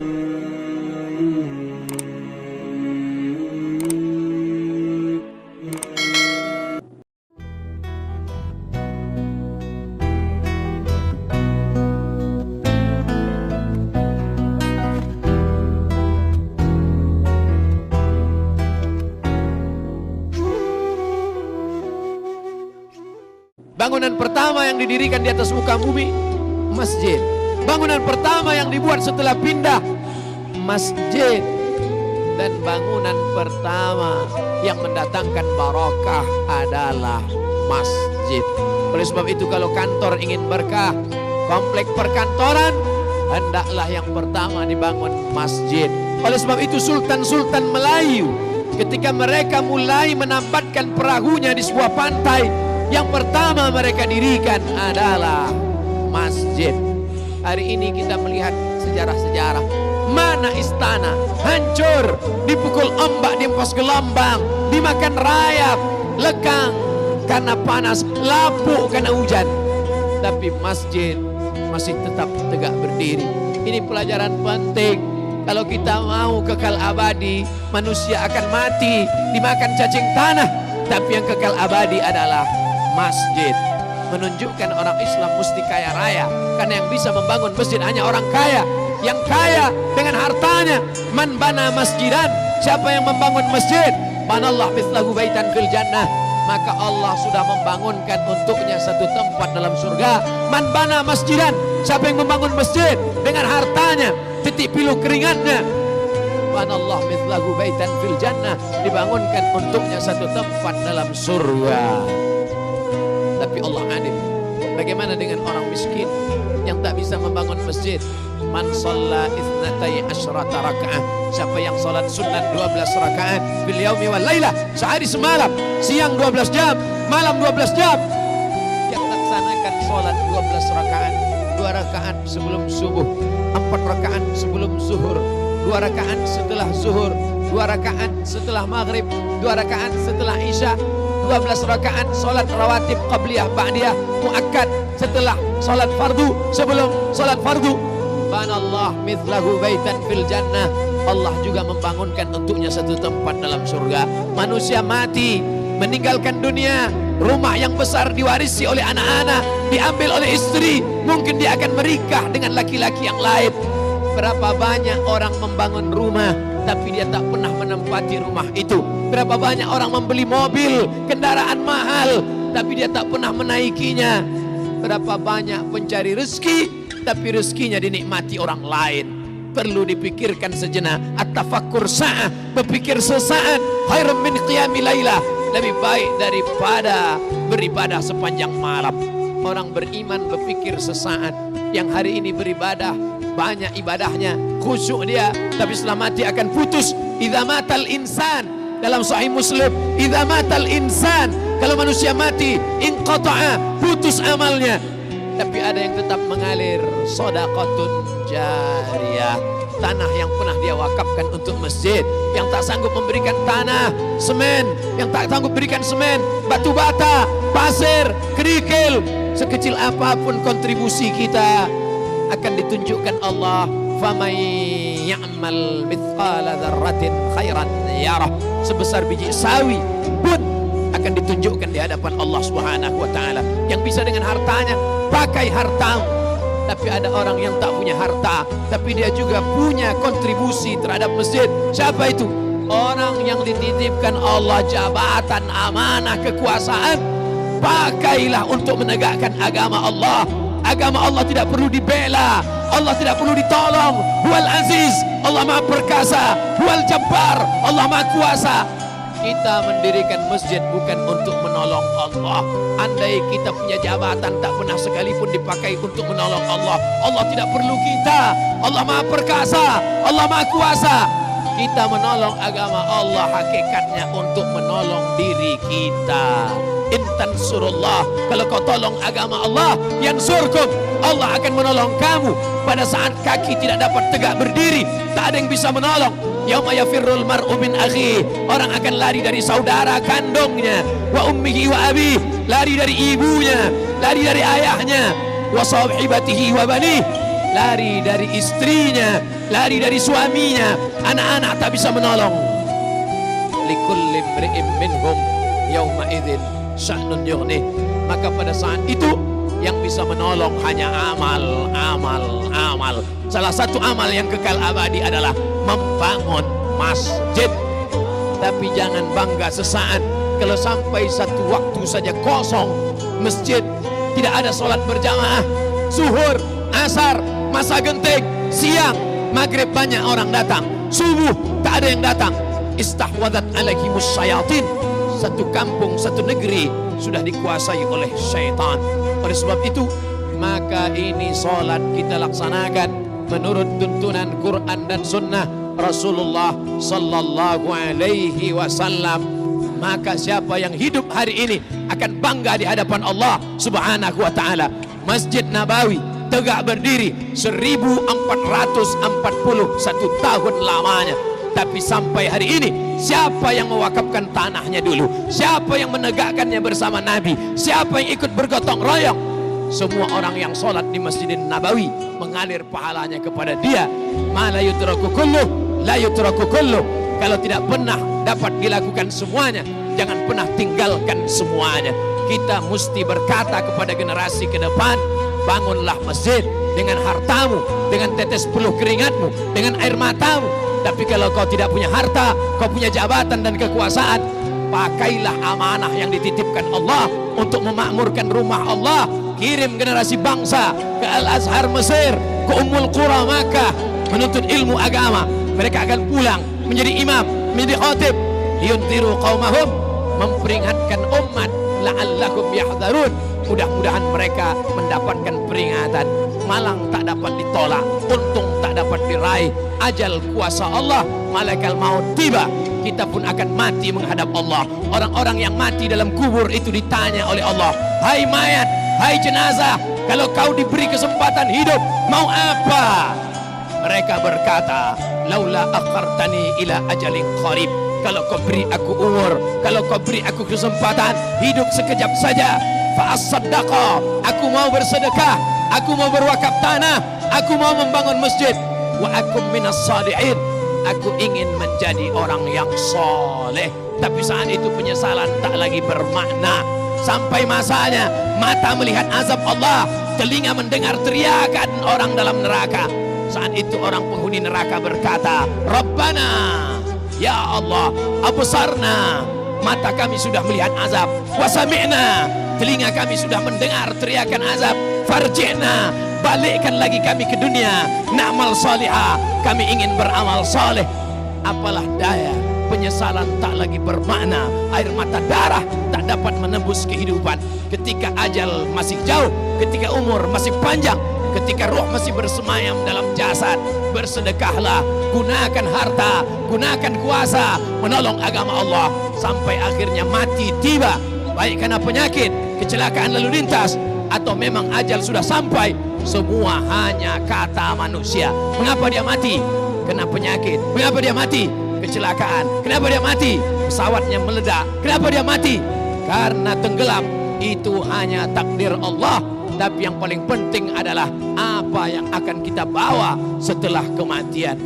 Bangunan pertama yang didirikan di atas muka bumi, masjid. Bangunan pertama yang dibuat setelah pindah, masjid. Dan bangunan pertama yang mendatangkan barakah adalah masjid. Oleh sebab itu kalau kantor ingin berkah, komplek perkantoran, hendaklah yang pertama dibangun masjid. Oleh sebab itu sultan-sultan Melayu ketika mereka mulai menambatkan perahunya di sebuah pantai, yang pertama mereka dirikan adalah masjid. Hari ini kita melihat sejarah-sejarah. Mana istana hancur, dipukul ombak, diempos gelombang, dimakan rayap, lekang karena panas, lapuk karena hujan. Tapi masjid masih tetap tegak berdiri. Ini pelajaran penting. Kalau kita mau kekal abadi, manusia akan mati, dimakan cacing tanah. Tapi yang kekal abadi adalah masjid. Menunjukkan orang Islam mesti kaya raya, karena yang bisa membangun masjid hanya orang kaya. Yang kaya dengan hartanya. Man bana masjidan, siapa yang membangun masjid, banallah mithlahu baitan fil jannah, maka Allah sudah membangunkan untuknya satu tempat dalam surga. Man bana masjidan, siapa yang membangun masjid dengan hartanya, titik pilu keringatnya, banallah mithlahu baitan fil jannah, dibangunkan untuknya satu tempat dalam surga. Tapi Allah adil. Bagaimana dengan orang miskin yang tak bisa membangun masjid? Man shalla itsnatai asyrata rakaat, siapa yang salat sunat 12 rakaat bil yaumi wal lailah, sehari semalam, siang 12 jam, malam 12 jam, yang laksanakan salat 12 rakaat, 2 rakaat sebelum subuh, 4 rakaat sebelum zuhur, 2 rakaat setelah zuhur, 2 rakaat setelah maghrib, 2 rakaat setelah isya, 12 rakaat salat rawatib qabliyah ba'diyah muakkad setelah salat fardu, sebelum salat fardu. Banallah mithlahu baitan fil jannah, Allah juga membangunkan untuknya satu tempat dalam surga. Manusia mati, meninggalkan dunia, rumah yang besar diwarisi oleh anak-anak, diambil oleh istri, mungkin dia akan menikah dengan laki-laki yang lain. Berapa banyak orang membangun rumah tapi dia tak pernah menempati rumah itu. Berapa banyak orang membeli mobil, kendaraan mahal, tapi dia tak pernah menaikinya. Berapa banyak pencari rezeki, tapi rezekinya dinikmati orang lain. Perlu dipikirkan sejenak. At-tafakkur sa'ah, berpikir sesaat, khairum min qiyami lailah, lebih baik daripada beribadah sepanjang malam. Orang beriman berpikir sesaat. Yang hari ini beribadah, banyak ibadahnya, khusyuk dia, tapi setelah mati akan putus. Idza matal insan, dalam Sahih Muslim, idza matal insan, kalau manusia mati, inqata'a, putus amalnya. Tapi ada yang tetap mengalir, shadaqatun jariyah, tanah yang pernah dia wakafkan untuk masjid. Yang tak sanggup memberikan tanah, semen, yang tak sanggup berikan semen, batu bata, pasir, kerikil, sekecil apapun kontribusi kita akan ditunjukkan Allah. Faman ya'mal mithqala dzarratin khairan yarah, sebesar biji sawi pun akan ditunjukkan di hadapan Allah Subhanahu wa taala. Yang bisa dengan hartanya, pakai hartamu. Tapi ada orang yang tak punya harta, tapi dia juga punya kontribusi terhadap masjid. Siapa itu? Orang yang dititipkan Allah jabatan, amanah, kekuasaan. Pakailah untuk menegakkan agama Allah. Agama Allah tidak perlu dibela, Allah tidak perlu ditolong. Huwal Aziz, Allah Maha Perkasa. Huwal Jabbar, Allah Maha Kuasa. Kita mendirikan masjid bukan untuk menolong Allah. Andai kita punya jabatan, tak pernah sekalipun dipakai untuk menolong Allah. Allah tidak perlu kita. Allah Maha Perkasa, Allah Maha Kuasa. Kita menolong agama Allah hakikatnya untuk menolong diri kita. Intan surullah, kalau kau tolong agama Allah, yansurkum, Allah akan menolong kamu. Pada saat kaki tidak dapat tegak berdiri, tak ada yang bisa menolong. Yauma yafirrul mar'u min akhi, orang akan lari dari saudara kandungnya. Wa ummihi wa abi, lari dari ibunya, lari dari ayahnya. Wa sahibatihi wa bani, lari dari istrinya, lari dari suaminya, anak-anak tak bisa menolong. Likulli imri'in minhum yawma idzin sya'nun yughnih. Maka pada saat itu yang bisa menolong hanya amal, amal, amal. Salah satu amal yang kekal abadi adalah membangun masjid. Tapi jangan bangga sesaat kalau sampai satu waktu saja kosong masjid, tidak ada sholat berjamaah. Zuhur, asar, masa genting, siang, maghrib banyak orang datang, subuh tak ada yang datang. Istahwadat alaihimus syayatin. Satu kampung, satu negeri sudah dikuasai oleh syaitan. Oleh sebab itu, maka ini sholat kita laksanakan menurut tuntunan Quran dan Sunnah Rasulullah Sallallahu Alaihi Wasallam. Maka siapa yang hidup hari ini akan bangga di hadapan Allah Subhanahu Wa Taala. Masjid Nabawi tegak berdiri 1441 tahun lamanya. Tapi sampai hari ini, siapa yang mewakafkan tanahnya dulu? Siapa yang menegakkannya bersama Nabi? Siapa yang ikut bergotong royong? Semua orang yang sholat di Masjidin Nabawi mengalir pahalanya kepada dia. Ma la yutraku kulluh, la yutraku kulluh. Kalau tidak pernah dapat dilakukan semuanya, jangan pernah tinggalkan semuanya. Kita mesti berkata kepada generasi ke depan, bangunlah masjid dengan hartamu, dengan tetes peluh keringatmu, dengan air matamu. Tapi kalau kau tidak punya harta, kau punya jabatan dan kekuasaan, pakailah amanah yang dititipkan Allah untuk memakmurkan rumah Allah. Kirim generasi bangsa ke Al-Azhar Mesir, ke Ummul Qura Makkah, menuntut ilmu agama. Mereka akan pulang menjadi imam, menjadi khatib. Liyunziru qaumahum, memperingatkan umat, la'allahum yahdharun. Mudah-mudahan mereka mendapatkan peringatan. Malang tak dapat ditolak, untung tak dapat diraih. Ajal kuasa Allah, malaikat maut tiba, kita pun akan mati menghadap Allah. Orang-orang yang mati dalam kubur itu ditanya oleh Allah, hai mayat, hai jenazah, kalau kau diberi kesempatan hidup, mau apa? Mereka berkata, laula akhartani ila ajalin qarib. Kalau kau beri aku umur, kalau kau beri aku kesempatan hidup sekejap saja, fa as-saddaqa, aku mau bersedekah, aku mau berwakaf tanah, aku mau membangun masjid. Wa akum minas salihin, aku ingin menjadi orang yang soleh. Tapi saat itu penyesalan tak lagi bermakna. Sampai masanya mata melihat azab Allah, telinga mendengar teriakan orang dalam neraka. Saat itu orang penghuni neraka berkata, Rabbana, ya Allah, absarna, mata kami sudah melihat azab, wasami'na, telinga kami sudah mendengar teriakan azab, farji'na, balikkan lagi kami ke dunia, na'mal salihah, kami ingin beramal saleh. Apalah daya, penyesalan tak lagi bermakna, air mata darah tak dapat menembus kehidupan. Ketika ajal masih jauh, ketika umur masih panjang, ketika roh masih bersemayam dalam jasad, bersedekahlah, gunakan harta, gunakan kuasa, menolong agama Allah, sampai akhirnya mati tiba, baik karena penyakit, kecelakaan lalu lintas, atau memang ajal sudah sampai. Semua hanya kata manusia. Mengapa dia mati? Kena penyakit. Mengapa dia mati? Kecelakaan. Kenapa dia mati? Pesawatnya meledak. Kenapa dia mati? Karena tenggelam. Itu hanya takdir Allah. Tapi yang paling penting adalah apa yang akan kita bawa setelah kematian.